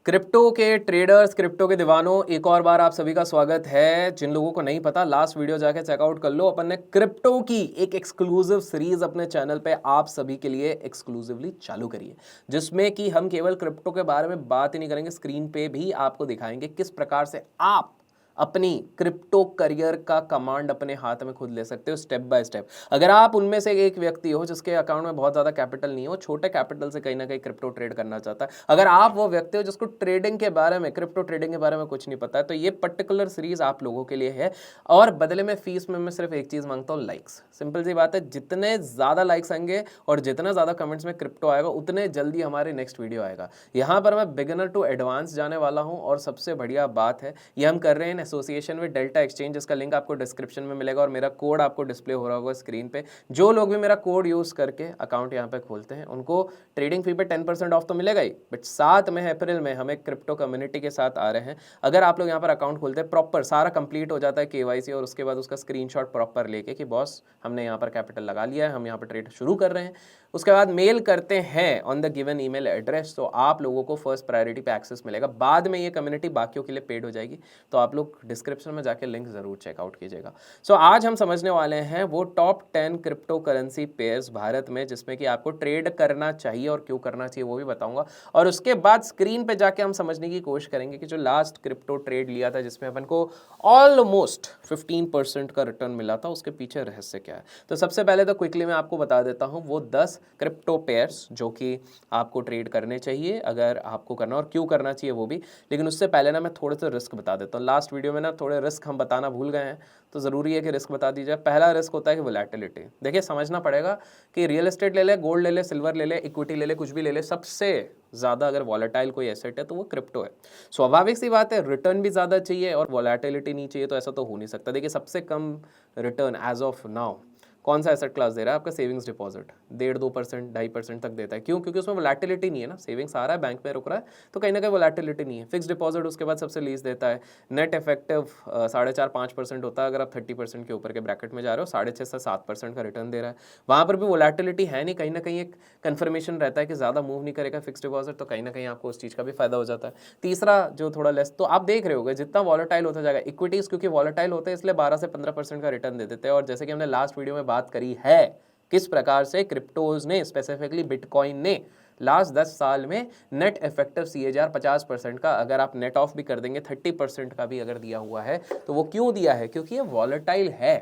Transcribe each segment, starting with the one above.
Crypto के traders, crypto के दीवानों, एक और बार आप सभी का स्वागत है। जिन लोगों को नहीं पता, लास्ट वीडियो जाके चेकआउट कर लो। अपन ने क्रिप्टो की एक एक्सक्लूसिव सीरीज अपने चैनल पे आप सभी के लिए एक्सक्लूसिवली चालू करी है, जिसमें कि हम केवल क्रिप्टो के बारे में बात ही नहीं करेंगे, स्क्रीन पे भी आपको दिखाएंगे किस प्रकार से आप अपनी क्रिप्टो करियर का कमांड अपने हाथ में खुद ले सकते हो स्टेप बाय स्टेप। अगर आप उनमें से एक व्यक्ति हो जिसके अकाउंट में बहुत ज़्यादा कैपिटल नहीं हो, छोटे कैपिटल से कहीं ना कहीं क्रिप्टो ट्रेड करना चाहता है, अगर आप वो व्यक्ति हो जिसको ट्रेडिंग के बारे में, क्रिप्टो ट्रेडिंग के बारे में कुछ नहीं पता है, तो ये पर्टिकुलर सीरीज आप लोगों के लिए है। और बदले में फीस में मैं सिर्फ एक चीज़ मांगता हूँ, लाइक्स। सिंपल सी बात है, जितने ज़्यादा लाइक्स आएंगे और जितना ज़्यादा कमेंट्स में क्रिप्टो आएगा, उतने जल्दी हमारे नेक्स्ट वीडियो आएगा। यहाँ पर मैं बिगिनर टू एडवांस जाने वाला हूँ, और सबसे बढ़िया बात है ये हम कर रहे हैं in association with delta exchange, जिसका लिंक आपको डिस्क्रिप्शन में मिलेगा और मेरा कोड आपको डिस्प्ले हो रहा होगा स्क्रीन पे। जो लोग भी मेरा कोड यूज करके अकाउंट यहाँ पे खोलते हैं, उनको ट्रेडिंग फी पे 10% ऑफ तो मिलेगा ही, बट साथ में अप्रैल में हम एक क्रिप्टो कम्युनिटी के साथ आ रहे हैं। अगर आप लोग यहाँ पर अकाउंट खोलते हैं, प्रॉपर सारा कंप्लीट हो जाता है केवाईसी, और उसके बाद उसका स्क्रीनशॉट प्रॉपर लेके कि बॉस हमने यहाँ पर कैपिटल लगा लिया है, हम यहाँ पर ट्रेड शुरू कर रहे हैं, उसके बाद मेल करते हैं on the given email address, तो आप लोगों को फर्स्ट प्रायोरिटी पे एक्सेस मिलेगा। बाद में ये कम्युनिटी बाकियों के लिए पेड हो जाएगी, तो आप लोग डिस्क्रिप्शन में जाके लिंक जरूर चेकआउट कीजिएगा। सो आज हम समझने वाले हैं वो top 10 crypto currency pairs Bharat में, जिसमें कि आपको ट्रेड करना चाहिए और क्यों करना चाहिए वो भी बताऊंगा। और उसके बाद स्क्रीन पे जाके हम समझने की कोशिश करेंगे कि जो लास्ट क्रिप्टो ट्रेड लिया था जिसमें अपन को ऑलमोस्ट 15% का रिटर्न मिला था, उसके पीछे रहस्य क्या है। तो सबसे पहले तो क्विकली मैं आपको बता देता हूँ वो 10 क्रिप्टो पेयर्स जो कि आपको ट्रेड करने चाहिए, अगर आपको करना, और क्यों करना चाहिए वो भी। लेकिन उससे पहले ना मैं थोड़े से रिस्क बता देता हूँ। लास्ट वीडियो में ना थोड़े रिस्क हम बताना भूल गए हैं, तो ज़रूरी है कि रिस्क बता दी जाए। पहला रिस्क होता है कि वोलेटिलिटी। देखिए, समझना पड़ेगा कि रियल एस्टेट ले ले, गोल्ड ले ले, सिल्वर ले ले, इक्विटी ले ले, कुछ भी ले ले, सबसे ज़्यादा अगर वॉलेटाइल कोई एसेट है तो वो क्रिप्टो है। स्वाभाविक सी बात है, रिटर्न भी ज़्यादा चाहिए और वॉलेटिलिटी नहीं चाहिए, तो ऐसा तो हो नहीं सकता। देखिए, सबसे कम रिटर्न एज ऑफ नाउ कौन सा एसेट क्लास दे रहा है? आपका सेविंग्स डिपॉजिट 1.5-2%, 2.5% तक देता है। क्यों? क्योंकि उसमें वोलेटिलिटी नहीं है ना, सेविंग्स आ रहा है, बैंक में रुक रहा है, तो कहीं ना कहीं वोलेटिलिटी नहीं है। फिक्स डिपॉजिट उसके बाद सबसे लीज देता है। नेट इफेक्टिव 4.5-5% होता है अगर आप 30% के ऊपर के ब्रैकेट में जा रहे हो, 6.5 से 7% का रिटर्न दे रहा है। वहाँ पर भी वोलेटिलिटी है नहीं, कहीं ना कहीं एक कन्फर्मेशन रहता है कि ज़्यादा मूव नहीं करेगा फिक्स डिपॉजिट, तो कहीं ना कहीं आपको उस चीज़ का भी फायदा हो जाता है। तीसरा जो थोड़ा लेस, तो आप देख रहे होगे जितना वॉलेटाइल होता जाएगा, इक्विटीज़ क्योंकि वॉलेटाइल होते हैं इसलिए 12 से 15% का रिटर्न दे देते हैं। और जैसे कि हमने लास्ट वीडियो में बात करी है किस प्रकार से क्रिप्टोज ने, स्पेसिफिकली बिटकॉइन ने लास्ट 10 साल में नेट इफेक्टिव CAGR 50% का, अगर आप नेट ऑफ भी कर देंगे 30% का भी अगर दिया हुआ है, तो वो क्यों दिया है? क्योंकि ये वॉलेटाइल है,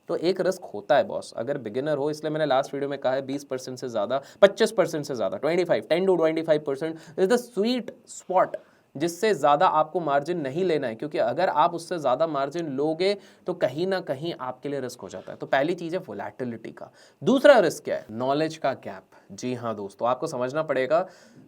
तो एक रिस्क होता है बॉस, अगर बिगिनर हो। इसलिए मैंने लास्ट वीडियो में कहा है 20% से ज़्यादा, 25% से ज़्यादा, 10 to 25% is the sweet spot, जिससे ज़्यादा आपको मार्जिन नहीं लेना है, क्योंकि अगर आप उससे ज़्यादा मार्जिन लोगे तो कहीं ना कहीं आपके लिए रिस्क हो जाता है। तो पहली चीज़ है वोलेटिलिटी का। दूसरा रिस्क क्या है? नॉलेज का गैप। जी हाँ दोस्तों, आपको समझना पड़ेगा,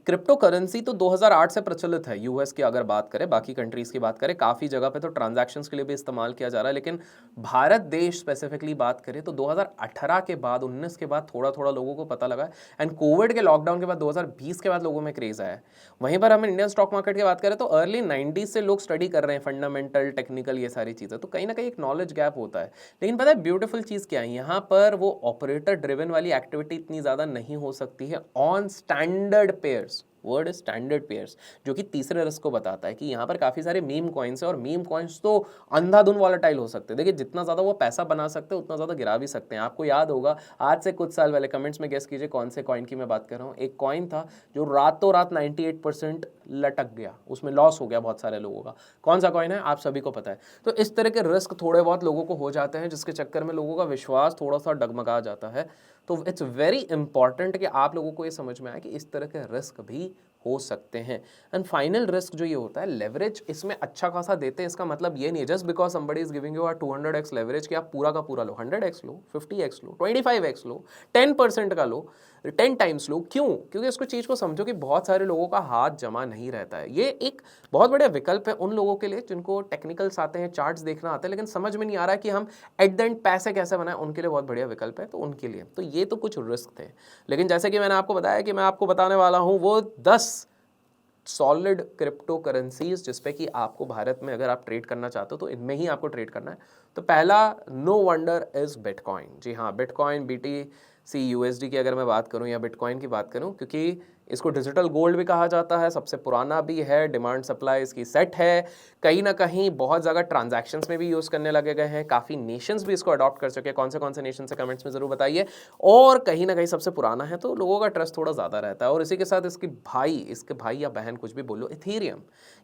क्रिप्टो करेंसी तो 2008 से प्रचलित है। यूएस की अगर बात करें, बाकी कंट्रीज़ की बात करें, काफ़ी जगह पे तो ट्रांजैक्शंस के लिए भी इस्तेमाल किया जा रहा है, लेकिन भारत देश स्पेसिफिकली बात करें तो 2018 के बाद, 19 के बाद थोड़ा थोड़ा लोगों को पता लगा, एंड कोविड के लॉकडाउन के बाद 2020 के बाद लोगों में क्रेज आया है। वहीं पर हम इंडियन स्टॉक मार्केट की बात करें तो अर्ली 90s से लोग स्टडी कर रहे हैं, फंडामेंटल, टेक्निकल, ये सारी चीज़ें, तो कहीं ना कहीं एक नॉलेज गैप होता है। लेकिन पता है ब्यूटीफुल चीज़ क्या है, यहाँ पर वो ऑपरेटर ड्रिवन वाली एक्टिविटी इतनी ज़्यादा नहीं हो सकती है on standard pairs. Word standard pairs, जो कि तीसरे रिस्क को बताता है कि यहाँ पर काफ़ी सारे मीम कॉइन्स है, और मीम कॉइन्स तो अंधाधुन वॉलेटाइल हो सकते हैं। देखिए, जितना ज़्यादा वो पैसा बना सकते हैं उतना ज़्यादा गिरा भी सकते हैं। आपको याद होगा, आज से कुछ साल पहले, कमेंट्स में गेस कीजिए कौन से कॉइन की मैं बात कर रहा हूँ। एक कॉइन था जो रातों रात 98% लटक गया, उसमें लॉस हो गया बहुत सारे लोगों का। कौन सा कॉइन है आप सभी को पता है। तो इस तरह के रिस्क थोड़े बहुत लोगों को हो जाते हैं, जिसके चक्कर में लोगों का विश्वास थोड़ा सा डगमगा जाता है। तो इट्स वेरी इंपॉर्टेंट कि आप लोगों को ये समझ में आए कि इस तरह के रिस्क भी हो सकते हैं। एंड फाइनल रिस्क जो ये होता है, लेवरेज इसमें अच्छा खासा देते हैं। इसका मतलब ये नहीं है just because somebody is giving you a 200x leverage कि आप पूरा का पूरा लो, 100x लो, 50x लो, 25x लो, 10% का लो, 10 टाइम्स लो। क्यों? क्योंकि इसको चीज़ को समझो कि बहुत सारे लोगों का हाथ जमा नहीं रहता है। ये एक बहुत बढ़िया विकल्प है उन लोगों के लिए जिनको टेक्निकल्स आते हैं, चार्ट्स देखना आता है, लेकिन समझ में नहीं आ रहा है कि हम एट द एंड पैसे कैसे बनाएं, उनके लिए बहुत बढ़िया विकल्प है। तो उनके लिए तो ये तो कुछ रिस्क थे, लेकिन जैसे कि मैंने आपको बताया कि मैं आपको बताने वाला हूँ वो 10 सॉलिड क्रिप्टो करेंसीज जिसपे कि आपको भारत में अगर आप ट्रेड करना चाहते हो तो इनमें ही आपको ट्रेड करना है। तो पहला, नो वंडर, इज बिटकॉइन। जी हाँ, बिटकॉइन, BTC USD की अगर मैं बात करूं या बिटकॉइन की बात करूं, क्योंकि इसको डिजिटल गोल्ड भी कहा जाता है, सबसे पुराना भी है, डिमांड सप्लाई इसकी सेट है, कहीं ना कहीं बहुत ज़्यादा ट्रांजैक्शंस में भी यूज़ करने लगे गए हैं, काफ़ी नेशंस भी इसको अडॉप्ट कर चुके हैं। कौन से नेशन से कमेंट्स में ज़रूर बताइए। और कहीं ना कहीं सबसे पुराना है तो लोगों का ट्रस्ट थोड़ा ज़्यादा रहता है। और इसी के साथ इसके भाई या बहन कुछ भी बोलो,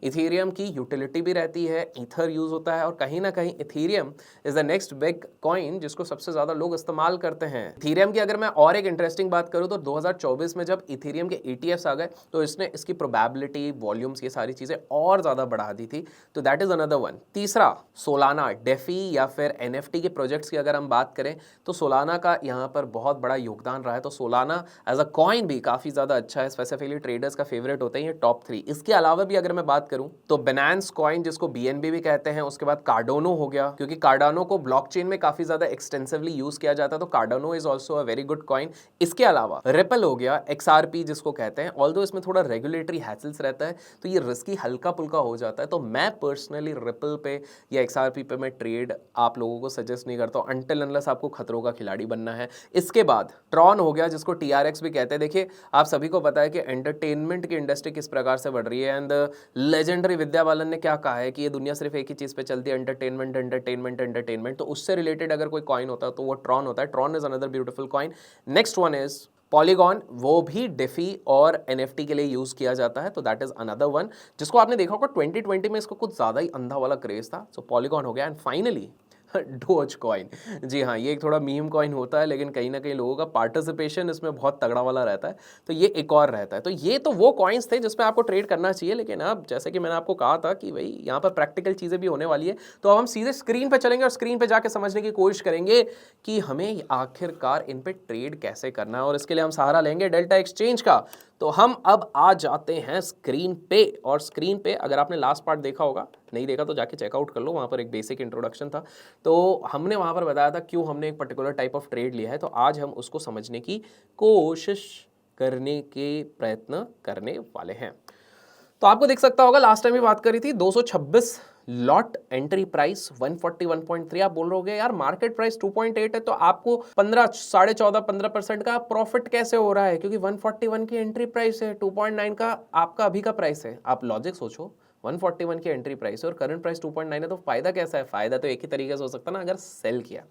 इथेरियम की यूटिलिटी भी रहती है, ईथर यूज़ होता है, और कहीं ना कहीं Ethereum is the next big coin जिसको सबसे ज़्यादा लोग इस्तेमाल करते हैं। इथेरियम की अगर मैं और एक इंटरेस्टिंग बात करूँ तो 2024 में जब इथेरियम के ETFs आ गए तो इसने इसकी प्रोबेबिलिटी, वॉल्यूम्स, ये सारी चीज़ें और ज़्यादा बढ़ा दी थी। तो दैट इज़ अनदर वन। तीसरा, सोलाना, डेफी या फिर NFT के प्रोजेक्ट्स की अगर हम बात करें तो सोलाना का यहाँ पर बहुत बड़ा योगदान रहा है। तो सोलाना एज अ कॉइन भी काफ़ी ज़्यादा अच्छा है, स्पेसिफिकली ट्रेडर्स का फेवरेट होते हैं ये टॉप 3। इसके अलावा भी अगर मैं बात करूँ तो बिनांस कॉइन, जिसको BNB भी कहते हैं, उसके बाद कार्डोनो हो गया, क्योंकि कार्डानो को ब्लॉकचेन में काफ़ी ज़्यादा एक्सटेंसिवली यूज़ किया जाता है, तो Cardano is also a very good coin. इसके अलावा रिपल हो गया, XRP जिसको कहते हैं, ऑल्दो इसमें थोड़ा रेगुलेटरी हैसल्स रहता है तो ये रिस्की हल्का पुल्का हो जाता है। तो मैं पर्सनली रिपल पे या XRP पे मैं ट्रेड आप लोगों को सजेस्ट नहीं करता हूँ अनटिल अनलेस आपको खतरों का खिलाड़ी बनना है। इसके बाद ट्रॉन हो गया, जिसको TRX भी कहते हैं। देखिए, आप सभी को पता है कि एंटरटेनमेंट की इंडस्ट्री किस प्रकार से बढ़ रही है, एंड लेजेंडरी विद्या बालन ने क्या कहा है कि ये दुनिया सिर्फ एक ही चीज़ पे चलती है, एंटरटेनमेंट एंटरटेनमेंट एंटरटेनमेंट। तो उससे रिलेटेड अगर कोई कॉइन होता है तो वो ट्रॉन होता है। Tron is another beautiful coin. Next one is polygon, वो भी डेफी और NFT के लिए यूज किया जाता है, तो दैट इज अनदर वन जिसको आपने देखा होगा 2020 में इसको कुछ ज़्यादा ही अंधा वाला क्रेज था। सो पॉलीगॉन हो गया। And finally Dogecoin. जी हाँ, ये एक थोड़ा मीम कॉइन होता है, लेकिन कहीं ना कहीं लोगों का पार्टिसिपेशन इसमें बहुत तगड़ा वाला रहता है, तो ये एक और रहता है। तो ये तो वो कॉइन्स थे जिसमें आपको ट्रेड करना चाहिए। लेकिन अब जैसे कि मैंने आपको कहा था कि भाई यहाँ पर प्रैक्टिकल चीज़ें भी होने वाली है, तो अब हम सीधे स्क्रीन पर चलेंगे और स्क्रीन पर जाकर समझने की कोशिश करेंगे कि हमें आखिरकार इन पर ट्रेड कैसे करना है, और इसके लिए हम सहारा लेंगे डेल्टा एक्सचेंज का। तो हम अब आ जाते हैं स्क्रीन पे, और स्क्रीन पे अगर आपने लास्ट पार्ट देखा होगा, नहीं देखा तो जाके चेकआउट कर लो, वहाँ पर एक बेसिक इंट्रोडक्शन था। तो हमने वहाँ पर बताया था क्यों हमने एक पर्टिकुलर टाइप ऑफ ट्रेड लिया है। तो आज हम उसको समझने की कोशिश करने के प्रयत्न करने वाले हैं। तो आपको दिख सकता होगा, लास्ट टाइम भी बात करी थी 226 लॉट, एंट्री प्राइस 141.3। आप बोल रहे हो यार मार्केट प्राइस 2.8 है तो आपको 15% का प्रॉफिट कैसे हो रहा है, क्योंकि 141 की एंट्री प्राइस है, 2.9 का आपका अभी का प्राइस है। आप लॉजिक सोचो, 141 की एंट्री प्राइस है और करंट प्राइस 2.9 है, तो फायदा कैसा है? फायदा तो एक ही तरीके से हो सकता है ना, अगर सेल किया।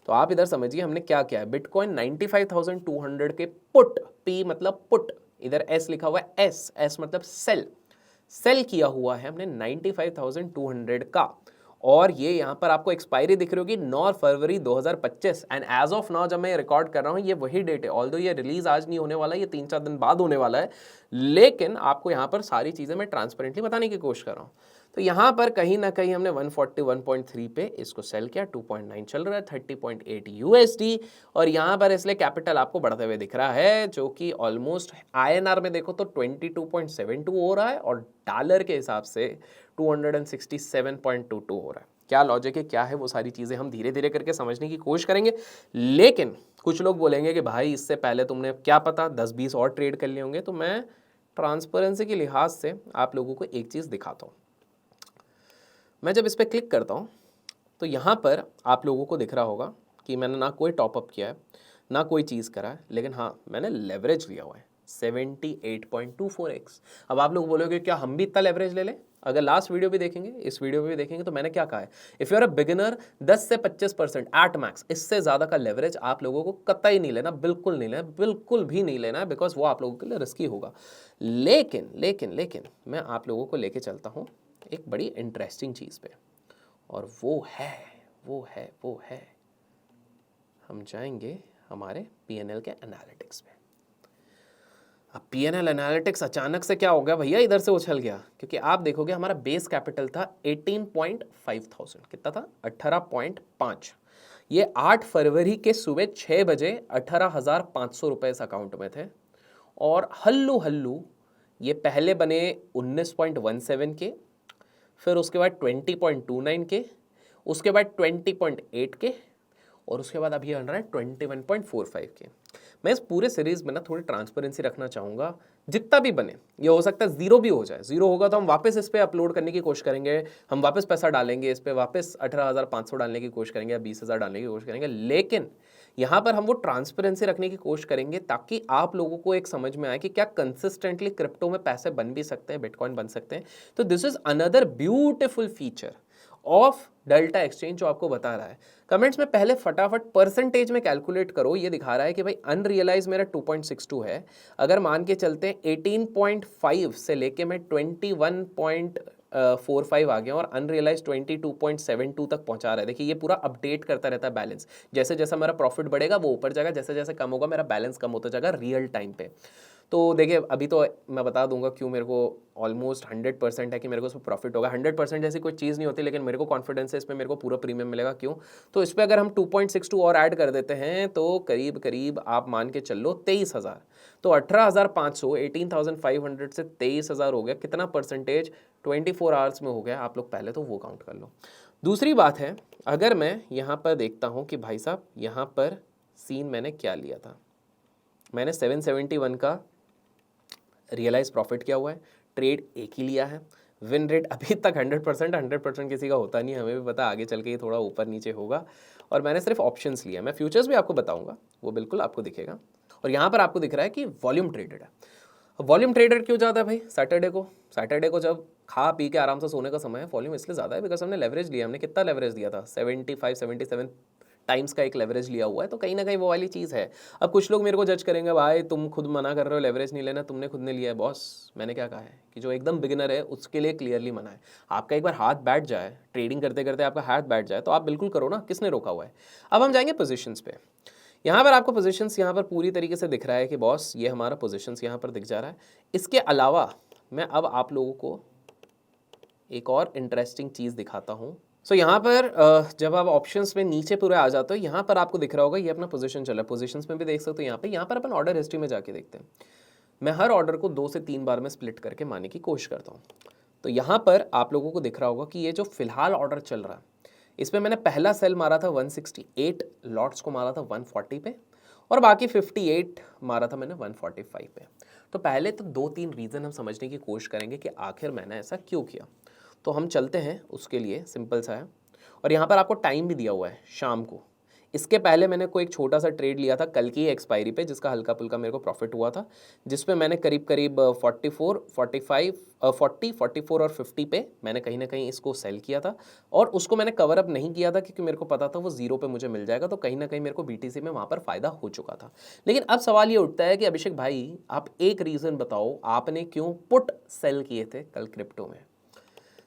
तो आप इधर समझिए हमने क्या किया है। बिटकॉइन 95,200 के पुट, P मतलब पुट, इधर S लिखा हुआ है, S मतलब सेल किया हुआ है हमने 95,200 का। और ये यहाँ पर आपको एक्सपायरी दिख रही होगी 9 फरवरी 2025। एंड एज ऑफ नाउ जब मैं रिकॉर्ड कर रहा हूँ ये वही डेट है। ऑल्दो ये रिलीज आज नहीं होने वाला, ये 3-4 दिन बाद होने वाला है, लेकिन आपको यहाँ पर सारी चीज़ें मैं ट्रांसपेरेंटली बताने की कोशिश कर रहा हूँ। तो यहाँ पर कहीं ना कहीं हमने 141.3 पे इसको सेल किया, 2.9 चल रहा है, 30.8 USD। और यहाँ पर इसलिए कैपिटल आपको बढ़ते हुए दिख रहा है, जो कि ऑलमोस्ट INR में देखो तो 22.72 हो रहा है, और डॉलर के हिसाब से 267.22 हो रहा है। क्या लॉजिक है, क्या है, वो सारी चीज़ें हम धीरे धीरे करके समझने की कोशिश करेंगे। लेकिन कुछ लोग बोलेंगे कि भाई इससे पहले तुमने क्या पता 10-20 और ट्रेड कर लिए होंगे। तो मैं ट्रांसपेरेंसी के लिहाज से आप लोगों को एक चीज़ दिखाता हूँ। मैं जब इस पर क्लिक करता हूँ तो यहाँ पर आप लोगों को दिख रहा होगा कि मैंने ना कोई टॉपअप किया है, ना कोई चीज़ करा है, लेकिन हाँ मैंने लेवरेज लिया हुआ है 78.24x। अब आप लोग बोलोगे क्या हम भी इतना लेवरेज ले लें? अगर लास्ट वीडियो भी देखेंगे, इस वीडियो में भी देखेंगे, तो मैंने क्या कहा है, if you are a beginner 10 से 25% एट मैक्स, इससे ज़्यादा का लेवरेज आप लोगों को कतई नहीं लेना, बिल्कुल नहीं लेना, बिल्कुल भी नहीं लेना है, बिकॉज वो आप लोगों के लिए रिस्की होगा। लेकिन लेकिन लेकिन मैं आप लोगों को लेके चलता हूँ एक बड़ी इंटरेस्टिंग चीज़ पे, और वो है हम जाएंगे हमारे PNL के एनालिटिक्स पे। अब PNL एनालिटिक्स अचानक से क्या हो गया भैया, इधर से उछल गया, क्योंकि आप देखोगे हमारा बेस कैपिटल था 18.5,000, कितना था? 18.5। ये 8 फरवरी के सुबह 6 बजे 18,500 रुपये इस अकाउंट में थे, और हल्लू ये पहले बने 19.17 के, फिर उसके बाद 20.29 के, उसके बाद 20.8 के, और उसके बाद अभी बन रहा है 21.45 के। मैं इस पूरे सीरीज में ना थोड़ी ट्रांसपेरेंसी रखना चाहूँगा। जितना भी बने, ये हो सकता है ज़ीरो भी हो जाए, ज़ीरो होगा तो हम वापस इस पर अपलोड करने की कोशिश करेंगे, हम वापस पैसा डालेंगे इस पर, वापस 18,500 डालने की कोशिश करेंगे या 20,000 डालने की कोशिश करेंगे। लेकिन यहाँ पर हम वो ट्रांसपेरेंसी रखने की कोशिश करेंगे ताकि आप लोगों को एक समझ में आए कि क्या कंसिस्टेंटली क्रिप्टो में पैसे बन भी सकते हैं, बिटकॉइन बन सकते हैं। तो this is another beautiful feature of delta exchange जो आपको बता रहा है। कमेंट्स में पहले फटाफट परसेंटेज में कैलकुलेट करो। ये दिखा रहा है कि भाई अनरियलाइज मेरा 2.62 है। अगर मान के चलते हैं 18.5 से लेके मैं 21.45 आ गया और अनरियलाइज 22.72 तक पहुंचा रहा है। देखिए ये पूरा अपडेट करता रहता है बैलेंस। जैसे जैसा मेरा प्रॉफिट बढ़ेगा वो ऊपर जाएगा, जैसे जैसे कम होगा मेरा बैलेंस कम होता जाएगा रियल टाइम पे। तो देखिए अभी तो मैं बता दूंगा क्यों मेरे को ऑलमोस्ट 100% है कि मेरे को उसमें प्रॉफिट होगा। 100% ऐसी कोई चीज़ नहीं होती, लेकिन मेरे को कॉन्फिडेंस है इसमें मेरे को पूरा प्रीमियम मिलेगा। क्यों? तो इस पर अगर हम 2.62 और ऐड कर देते हैं तो करीब करीब आप मान के चल लो 23,000। तो 18,500, 18,500 से 23,000 हो गया। कितना परसेंटेज? 24 आवर्स में हो गया। आप लोग पहले तो वो काउंट कर लो। दूसरी बात है, अगर मैं यहाँ पर देखता हूँ कि भाई साहब यहाँ पर सीन मैंने क्या लिया था, मैंने 771 का रियलाइज प्रॉफिट किया हुआ है, ट्रेड एक ही लिया है, विन रेट अभी तक 100% किसी का होता नहीं है, हमें भी पता आगे चल के ये थोड़ा ऊपर नीचे होगा। और मैंने सिर्फ ऑप्शंस लिया, मैं फ्यूचर्स भी आपको बताऊंगा, वो बिल्कुल आपको दिखेगा। और यहाँ पर आपको दिख रहा है कि वॉल्यूम ट्रेडेड है। वॉल्यूम ट्रेडेड क्यों ज़्यादा है भाई? सैटरडे को जब खा पी के आराम से सोने का समय है, वॉल्यूम इसलिए ज़्यादा है बिकॉज हमने लेवरेज लिया। हमने कितना लेवरेज दिया था? 77 टाइम्स का एक लेवरेज लिया हुआ है। तो कहीं ना कहीं वो वाली चीज़ है। अब कुछ लोग मेरे को जज करेंगे, भाई तुम खुद मना कर रहे हो लेवरेज नहीं लेना, तुमने खुद ने लिया है। बॉस मैंने क्या कहा है कि जो एकदम बिगिनर है उसके लिए क्लियरली मना है। आपका एक बार हाथ बैठ जाए, ट्रेडिंग करते करते आपका हाथ बैठ जाए तो आप बिल्कुल करो ना, किसने रोका हुआ है। अब हम जाएंगे पोजीशंस पे। यहाँ पर आपको पोजीशंस यहाँ पर पूरी तरीके से दिख रहा है कि बॉस ये हमारा पोजीशंस यहाँ पर दिख जा रहा है। इसके अलावा मैं अब आप लोगों को एक और इंटरेस्टिंग चीज़ दिखाता हूँ। सो यहाँ पर जब आप ऑप्शंस में नीचे पूरे आ जाते हो, यहाँ पर आपको दिख रहा होगा ये अपना पोजीशन चल रहा है। पोजीशंस में भी देख सकते हो। यहाँ पर अपन ऑर्डर हिस्ट्री में जाके देखते हैं। मैं हर ऑर्डर को 2 से 3 बार में स्प्लिट करके मानने की कोशिश करता हूँ। तो यहाँ पर आप लोगों को दिख रहा होगा कि ये जो फिलहाल ऑर्डर चल रहा है, इसमें मैंने पहला सेल मारा था 168 लॉट्स को मारा था 140 पे, और बाकी 58 मारा था मैंने 145 पे। तो पहले तो 2-3 रीज़न हम समझने की कोशिश करेंगे कि आखिर मैंने ऐसा क्यों किया। तो हम चलते हैं उसके लिए, सिंपल सा है। और यहाँ पर आपको टाइम भी दिया हुआ है शाम को। इसके पहले मैंने कोई एक छोटा सा ट्रेड लिया था कल की एक्सपायरी पे, जिसका हल्का पुल्का मेरे को प्रॉफिट हुआ था, जिसमें मैंने करीब करीब 44, 45, 40, 44 और 50 पे मैंने कहीं ना कहीं इसको सेल किया था। और उसको मैंने कवर अप नहीं किया था क्योंकि मेरे को पता था वो जीरो पे मुझे मिल जाएगा। तो कहीं ना कहीं मेरे को BTC में वहाँ पर फ़ायदा हो चुका था। लेकिन अब सवाल ये उठता है कि अभिषेक भाई आप एक रीज़न बताओ, आपने क्यों पुट सेल किए थे कल क्रिप्टो में?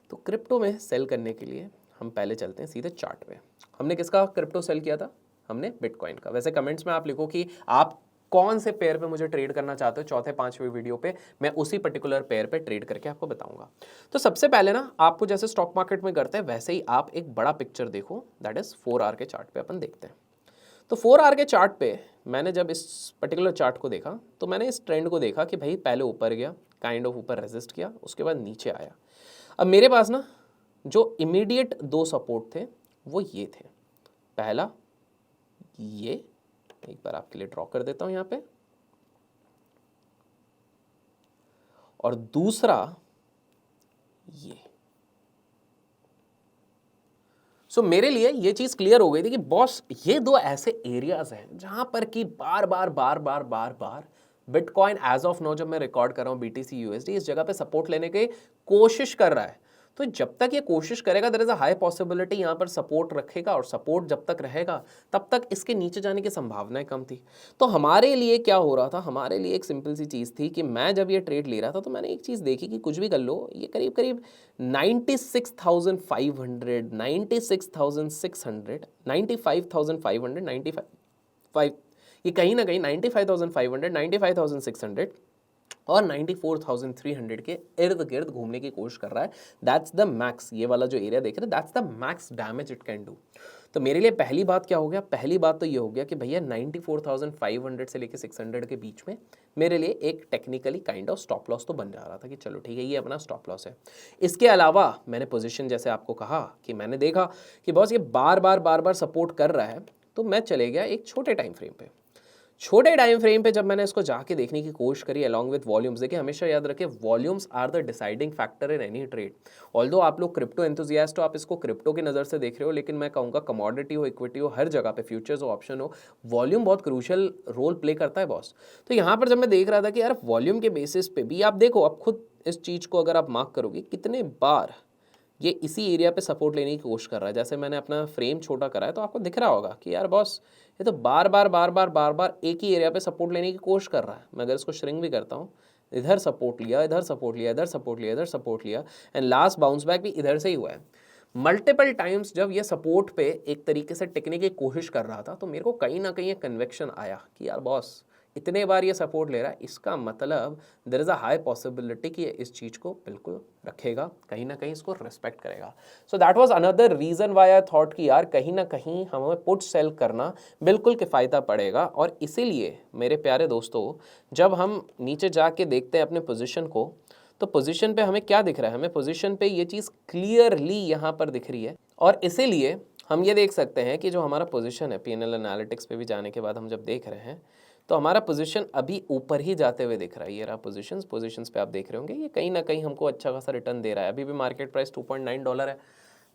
तो क्रिप्टो में सेल करने के लिए हम पहले चलते हैं सीधे चार्ट पे। हमने किसका क्रिप्टो सेल किया था? हमने बिटकॉइन का। वैसे कमेंट्स में आप लिखो कि आप कौन से पेयर पे मुझे ट्रेड करना चाहते हो। चौथे 5वें वीडियो पे मैं उसी पर्टिकुलर पेयर पे ट्रेड करके आपको बताऊंगा। तो सबसे पहले ना आपको जैसे स्टॉक मार्केट में करते हैं वैसे ही आप एक बड़ा पिक्चर देखो, दैट इज 4 आवर के चार्ट पे अपन देखते हैं। तो 4 आवर के चार्ट पे मैंने जब इस पर्टिकुलर चार्ट को देखा तो मैंने इस ट्रेंड को देखा कि भाई पहले ऊपर गया, काइंड ऑफ ऊपर रेजिस्ट किया, उसके बाद नीचे आया। अब मेरे पास ना जो इमीडिएट 2 सपोर्ट थे वो ये थे। पहला ये, एक बार आपके लिए ड्रॉ कर देता हूं यहां पे, और दूसरा ये। सो मेरे लिए ये चीज क्लियर हो गई थी कि बॉस ये 2 ऐसे एरियाज हैं जहां पर कि बार बार बिटकॉइन एज ऑफ नाउ जब मैं रिकॉर्ड कर रहा हूं BTC USD इस जगह पे सपोर्ट लेने की कोशिश कर रहा है। तो जब तक ये कोशिश करेगा there is a high possibility यहाँ पर सपोर्ट रखेगा, और सपोर्ट जब तक रहेगा तब तक इसके नीचे जाने की संभावनाएं कम थी। तो हमारे लिए क्या हो रहा था? हमारे लिए एक सिंपल सी चीज़ थी कि मैं जब ये ट्रेड ले रहा था तो मैंने एक चीज़ देखी कि कुछ भी कर लो ये करीब करीब 96,500, 96,600, 95,500, 95 ये कहीं ना कहीं 95,500, 95,600 और 94,300 के इर्द गिर्द घूमने की कोशिश कर रहा है। That's the max. ये वाला जो एरिया देख रहे हैं that's the max damage it can do. तो मेरे लिए पहली बात क्या हो गया? पहली बात तो ये हो गया कि भैया 94,500 से लेके 600 के बीच में मेरे लिए एक technically kind of stop loss तो बन जा रहा था कि चलो ठीक है ये अपना स्टॉप लॉस है। इसके अलावा मैंने पोजीशन जैसे आपको कहा कि मैंने देखा कि बॉस ये बार बार सपोर्ट कर रहा है, तो मैं चले गया एक छोटे टाइम फ्रेम पे। छोटे टाइम फ्रेम पे जब मैंने इसको जाके देखने की कोशिश करी अलॉन्ग विथ वॉल्यूम्स, देखिए हमेशा याद रखें volumes are the deciding factor in any trade. Although आप लोग क्रिप्टो एंथुजियास्ट हो, आप इसको क्रिप्टो की नज़र से देख रहे हो, लेकिन मैं कहूँगा कमोडिटी हो, इक्विटी हो, हर जगह पे फ्यूचर्स हो, ऑप्शन हो, वॉल्यूम बहुत क्रूशियल रोल प्ले करता है बॉस। तो यहाँ पर जब मैं देख रहा था कि यार वॉल्यूम के बेसिस पे भी आप देखो, अब खुद इस चीज़ को अगर आप मार्क करोगे कितने बार ये इसी एरिया पे सपोर्ट लेने की कोशिश कर रहा है। जैसे मैंने अपना फ्रेम छोटा करा है तो आपको दिख रहा होगा कि यार बॉस ये तो बार बार एक ही एरिया पे सपोर्ट लेने की कोशिश कर रहा है। मैं अगर इसको श्रिंक भी करता हूँ, इधर सपोर्ट लिया, इधर सपोर्ट लिया, इधर सपोर्ट लिया, इधर सपोर्ट लिया, एंड लास्ट बाउंस बैक भी इधर से ही हुआ है। मल्टीपल टाइम्स जब ये सपोर्ट पे एक तरीके से टिकने की कोशिश कर रहा था तो मेरे को कहीं ना कहीं एक कन्विक्शन आया कि यार बॉस इतने बार ये सपोर्ट ले रहा है, इसका मतलब there is a high possibility कि ये इस चीज़ को बिल्कुल रखेगा, कहीं ना कहीं इसको रिस्पेक्ट करेगा। So that was another reason why I thought कि यार कहीं ना कहीं हमें पुट सेल करना बिल्कुल किफ़ायता पड़ेगा। और इसीलिए मेरे प्यारे दोस्तों, जब हम नीचे जाके देखते हैं अपने पोजीशन को, तो पोजीशन पे हमें क्या दिख रहा है, हमें पोजीशन पे ये चीज़ क्लियरली यहाँ पर दिख रही है। और इसीलिए हम ये देख सकते हैं कि जो हमारा पोजीशन है, पीएनएल एनालिटिक्स पे भी जाने के बाद हम जब देख रहे हैं तो हमारा पोजीशन अभी ऊपर ही जाते हुए दिख रहा है। ये रहा पोजीशंस पे आप देख रहे होंगे, ये कहीं ना कहीं हमको अच्छा खासा रिटर्न दे रहा है। अभी भी मार्केट प्राइस $2.9 है।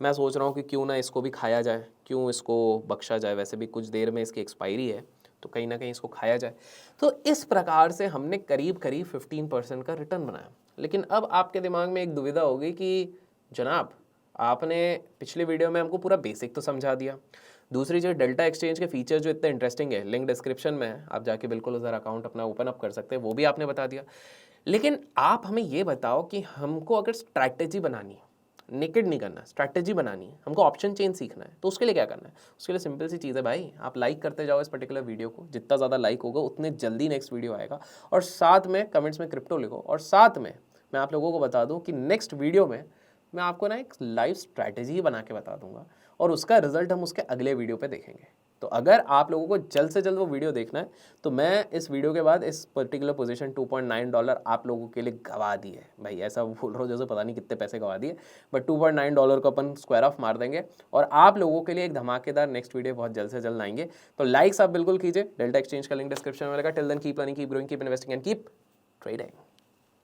मैं सोच रहा हूँ कि क्यों ना इसको भी खाया जाए, क्यों इसको बख्शा जाए, वैसे भी कुछ देर में इसकी एक्सपायरी है तो कहीं ना कहीं इसको खाया जाए। तो इस प्रकार से हमने करीब करीब 15% का रिटर्न बनाया। लेकिन अब आपके दिमाग में एक दुविधा होगी कि जनाब आपने पिछले वीडियो में हमको पूरा बेसिक तो समझा दिया, दूसरी चीज़ डेल्टा एक्सचेंज के फीचर जो इतने इंटरेस्टिंग है, लिंक डिस्क्रिप्शन में है, आप जाके बिल्कुल उधर अकाउंट अपना ओपन अप कर सकते हैं, वो भी आपने बता दिया। लेकिन आप हमें ये बताओ कि हमको अगर स्ट्रैटेजी बनानी है, नेकेड नहीं करना, स्ट्रैटेजी बनानी है, हमको ऑप्शन चेन सीखना है, तो उसके लिए क्या करना है? उसके लिए सिंपल सी चीज़ है भाई, आप लाइक करते जाओ इस पर्टिकुलर वीडियो को, जितना ज़्यादा लाइक होगा उतने जल्दी नेक्स्ट वीडियो आएगा। और साथ में कमेंट्स में क्रिप्टो लिखो, और साथ में मैं आप लोगों को बता दूं कि नेक्स्ट वीडियो में मैं आपको ना एक लाइव स्ट्रैटेजी बना के बता दूंगा और उसका रिजल्ट हम उसके अगले वीडियो पे देखेंगे। तो अगर आप लोगों को जल्द से जल्द वो वीडियो देखना है तो मैं इस वीडियो के बाद इस पर्टिकुलर पोजीशन $2.9 आप लोगों के लिए गवा दी है भाई। ऐसा बोल रहा हूँ जैसे पता नहीं कितने पैसे गवा दिए, बट $2.9 को अपन स्क्वायर ऑफ मार देंगे और आप लोगों के लिए एक धमाकेदार नेक्स्ट वीडियो बहुत जल्द से जल्द आएंगे। तो लाइक्स आप बिल्कुल कीजिए, डेल्टा एक्सचेंज का लिंक डिस्क्रिप्शन में लगा। Till then keep learning, keep growing, keep investing and keep trading.